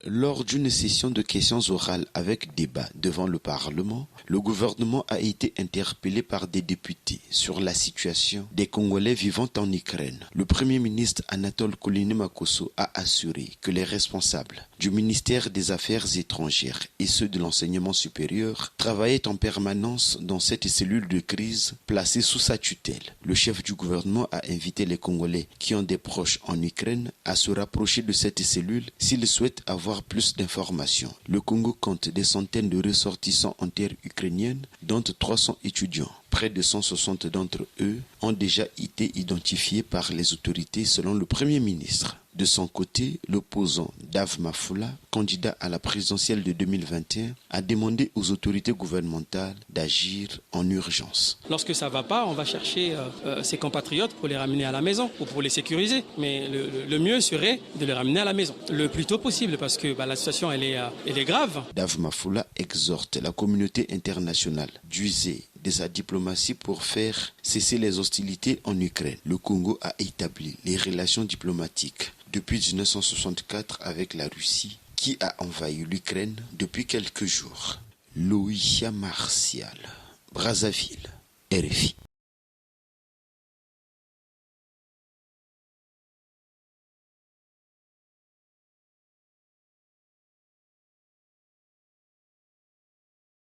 Lors d'une session de questions orales avec débat devant le Parlement, le gouvernement a été interpellé par des députés sur la situation des Congolais vivant en Ukraine. Le Premier ministre Anatole Kouliné-Makosso a assuré que les responsables du ministère des Affaires étrangères et ceux de l'enseignement supérieur travaillaient en permanence dans cette cellule de crise placée sous sa tutelle. Le chef du gouvernement a invité les Congolais qui ont des proches en Ukraine à se rapprocher de cette cellule s'ils souhaitent avoir plus d'informations. Le Congo compte des centaines de ressortissants en terre ukrainienne, dont 300 étudiants. Près de 160 d'entre eux ont déjà été identifiés par les autorités selon le Premier ministre. De son côté, l'opposant Dave Mafoula, candidat à la présidentielle de 2021, a demandé aux autorités gouvernementales d'agir en urgence. Lorsque ça ne va pas, on va chercher ses compatriotes pour les ramener à la maison ou pour les sécuriser. Mais le mieux serait de les ramener à la maison le plus tôt possible parce que la situation elle est grave. Dave Mafoula exhorte la communauté internationale d'user de sa diplomatie pour faire cesser les hostilités en Ukraine. Le Congo a établi les relations diplomatiques depuis 1964 avec la Russie qui a envahi l'Ukraine depuis quelques jours. Loïcha Martial, Brazzaville, RFI.